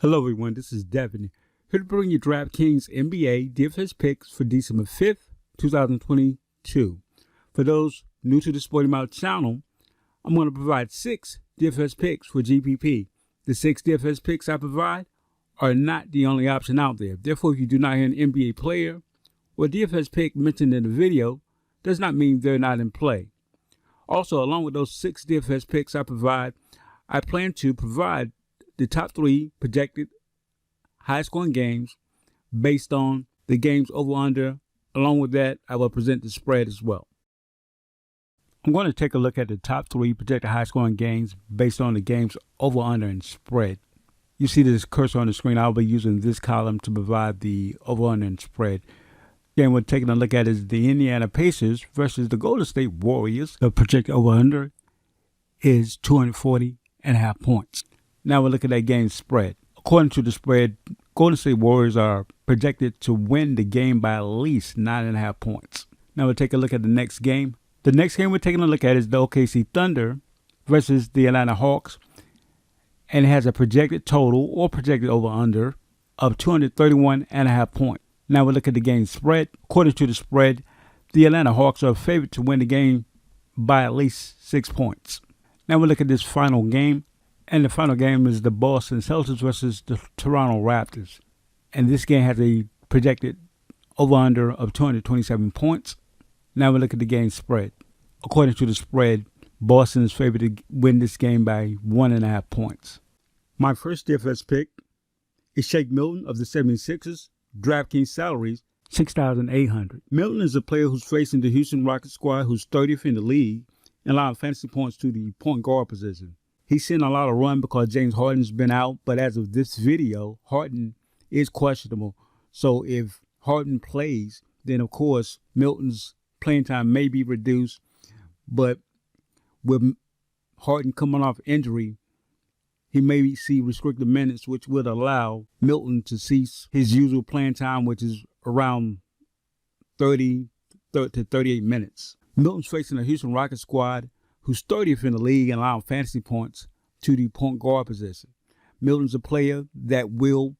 Hello everyone, this is Devin, here to bring you DraftKings NBA DFS Picks for December 5th, 2022. For those new to the Sporty Mouth Channel, I'm going to provide 6 DFS picks for GPP. The 6 DFS picks I provide are not the only option out there. Therefore, if you do not hear an NBA player or DFS pick mentioned in the video, does not mean they're not in play. Also, along with those 6 DFS picks I provide, I plan to provide the top 3 projected high-scoring games based on the games over-under. Along with that, I will present the spread as well. I'm going to take a look at the top 3 projected high-scoring games based on the games over-under and spread. You see this cursor on the screen. I'll be using this column to provide the over-under and spread. Again, we're taking a look at is the Indiana Pacers versus the Golden State Warriors. The projected over-under is 240.5 points. Now we're looking at game spread. According to the spread, Golden State Warriors are projected to win the game by at least 9.5 points. Now we'll take a look at the next game. The next game we're taking a look at is the OKC Thunder versus the Atlanta Hawks. And it has a projected total or projected over-under of 231.5 points. Now we'll look at the game spread. According to the spread, the Atlanta Hawks are favored to win the game by at least 6 points. Now we'll look at this final game. And the final game is the Boston Celtics versus the Toronto Raptors. And this game has a projected over-under of 227 points. Now we look at the game spread. According to the spread, Boston is favored to win this game by 1.5 points. My first DFS pick is Shake Milton of the 76ers. DraftKings salaries $6,800. Milton is a player who's facing the Houston Rockets squad, who's 30th in the league and allowing fantasy points to the point guard position. He's seen a lot of run because James Harden's been out, but as of this video, Harden is questionable. So if Harden plays, then of course Milton's playing time may be reduced. But with Harden coming off injury, he may see restricted minutes, which would allow Milton to cease his usual playing time, which is around 30 to 38 minutes. Milton's facing a Houston Rockets squad who's 30th in the league and allowing fantasy points to the point guard position. Milton's a player that will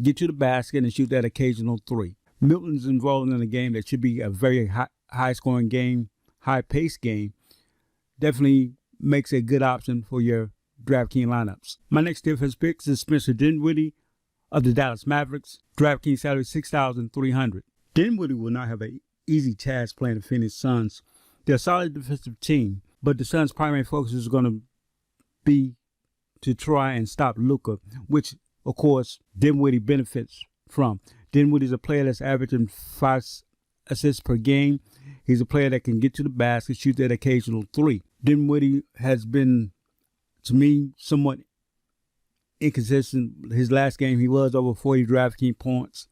get to the basket and shoot that occasional 3. Milton's involved in a game that should be a very high-scoring game, high-paced game. Definitely makes a good option for your DraftKings lineups. My next DFS pick is Spencer Dinwiddie of the Dallas Mavericks. DraftKings salary $6,300. Dinwiddie will not have an easy task playing the Phoenix Suns. They're a solid defensive team, but the Suns' primary focus is going to be to try and stop Luka, which, of course, Dinwiddie benefits from. Dinwiddie is a player that's averaging 5 assists per game. He's a player that can get to the basket, shoot that occasional 3. Dinwiddie has been, to me, somewhat inconsistent. His last game, he was over 40 DraftKings points,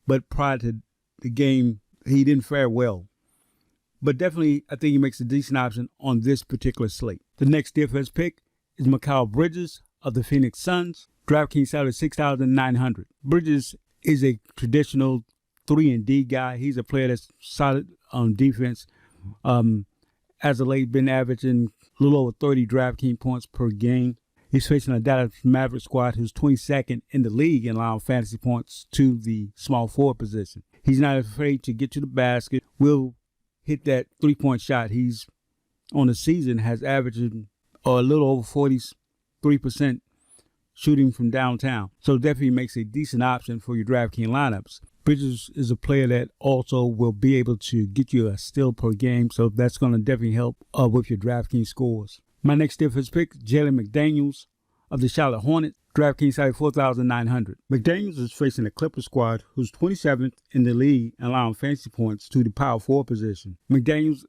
but prior to the game, he didn't fare well. But definitely, I think he makes a decent option on this particular slate. The next DFS pick is Mikal Bridges of the Phoenix Suns. DraftKings salary $6,900. Bridges is a traditional 3-and-D guy. He's a player that's solid on defense. As of late, been averaging a little over 30 DraftKings points per game. He's facing a Dallas Mavericks squad who's 22nd in the league and allowing fantasy points to the small forward position. He's not afraid to get to the basket. Will hit that 3-point shot. He's on the season has averaged a little over 43% shooting from downtown. So definitely makes a decent option for your DraftKings lineups. Bridges is a player that also will be able to get you a steal per game. So that's going to definitely help with your DraftKings scores. My next DFS pick, Jalen McDaniels of the Charlotte Hornets. DraftKings salary $4,900. McDaniels is facing a Clippers squad who's 27th in the league and allowing fantasy points to the power forward position. McDaniels'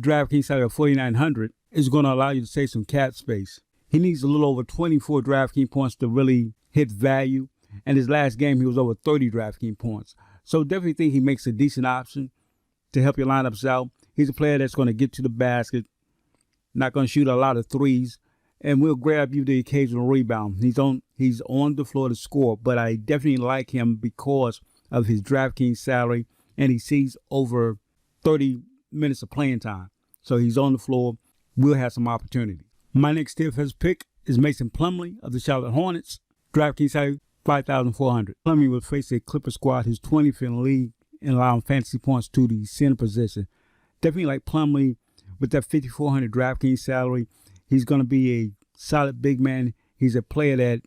DraftKings salary of $4,900 is going to allow you to save some cap space. He needs a little over 24 DraftKings points to really hit value. And his last game, he was over 30 DraftKings points. So definitely think he makes a decent option to help your lineups out. He's a player that's going to get to the basket, not going to shoot a lot of threes, and will grab you the occasional rebound. He's on the floor to score, but I definitely like him because of his DraftKings salary, and he sees over 30 minutes of playing time. So he's on the floor, will have some opportunity. My next DFS pick is Mason Plumlee of the Charlotte Hornets. DraftKings salary 5,400. Plumlee will face a Clipper squad who's 20th in the league in allowing fantasy points to the center position. Definitely like Plumlee with that 5,400 DraftKings salary. He's going to be a solid big man. He's a player that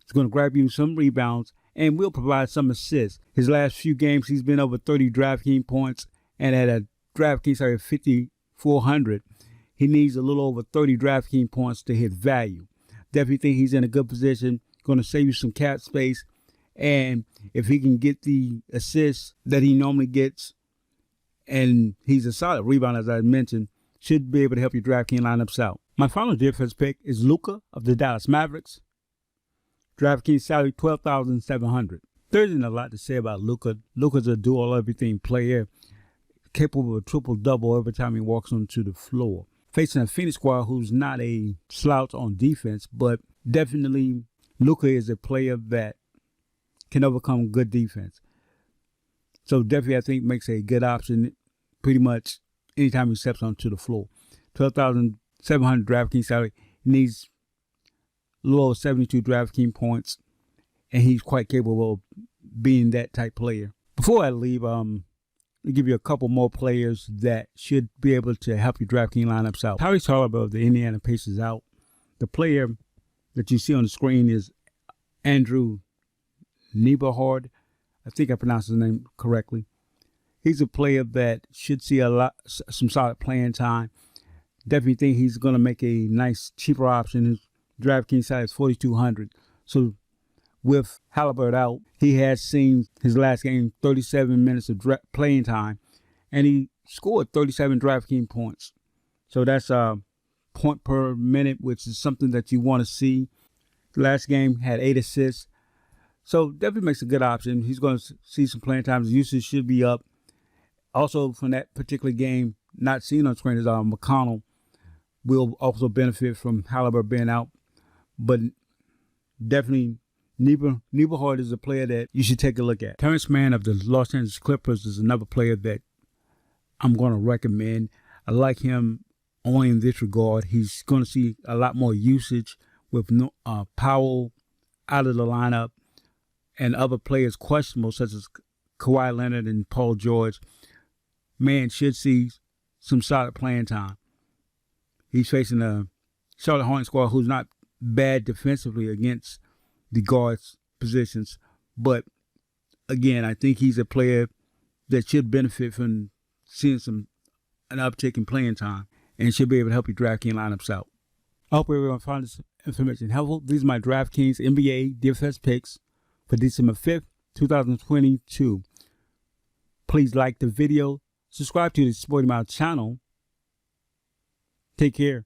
is going to grab you some rebounds and will provide some assists. His last few games, he's been over 30 DraftKings points and at a DraftKings salary of 5,400. He needs a little over 30 DraftKings points to hit value. Definitely think he's in a good position. Going to save you some cap space. And if he can get the assists that he normally gets, and he's a solid rebounder, as I mentioned, should be able to help your DraftKings lineups out. My final DFS pick is Luka of the Dallas Mavericks. DraftKings salary 12,700. There isn't a lot to say about Luka. Luka's a do-all-everything player, capable of a triple-double every time he walks onto the floor. Facing a Phoenix squad who's not a slouch on defense, but definitely Luka is a player that can overcome good defense. So definitely I think makes a good option pretty much anytime he steps onto the floor. 12,700 DraftKings salary. He needs a little over 72 DraftKings points, and he's quite capable of being that type player. Before I leave, I'll give you a couple more players that should be able to help your DraftKings lineups out. Tyrese Haliburton of the Indiana Pacers out. The player that you see on the screen is Andrew Niebuhr. I think I pronounced his name correctly. He's a player that should see some solid playing time. Definitely think he's going to make a nice, cheaper option. His DraftKings salary is 4,200. So with Haliburton out, he has seen his last game 37 minutes of playing time, and he scored 37 DraftKings points. So that's a point per minute, which is something that you want to see. The last game had 8 assists. So definitely makes a good option. He's going to see some playing time. His usage should be up. Also, from that particular game, not seen on screen is McConnell will also benefit from Haliburton being out. But definitely Niebuhr is a player that you should take a look at. Terrence Mann of the Los Angeles Clippers is another player that I'm going to recommend. I like him only in this regard. He's going to see a lot more usage with Powell out of the lineup and other players questionable, such as Kawhi Leonard and Paul George. Man should see some solid playing time. He's facing a Charlotte Hornets squad who's not bad defensively against the guards positions, but again, I think he's a player that should benefit from seeing an uptick in playing time and should be able to help your DraftKings lineups out. I hope everyone found this information helpful. These are my DraftKings NBA DFS picks for December 5th, 2022. Please like the video, subscribe to the Sporty Mouth Channel. Take care.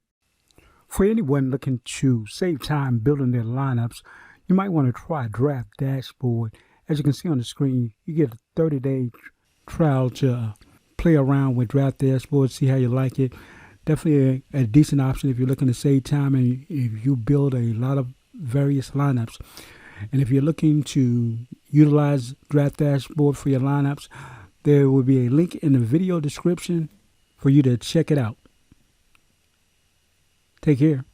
For anyone looking to save time building their lineups, you might want to try Draft Dashboard. As you can see on the screen, you get a 30-day trial to play around with Draft Dashboard, see how you like it. Definitely a decent option if you're looking to save time and if you build a lot of various lineups. And if you're looking to utilize Draft Dashboard for your lineups, there will be a link in the video description for you to check it out. Take care.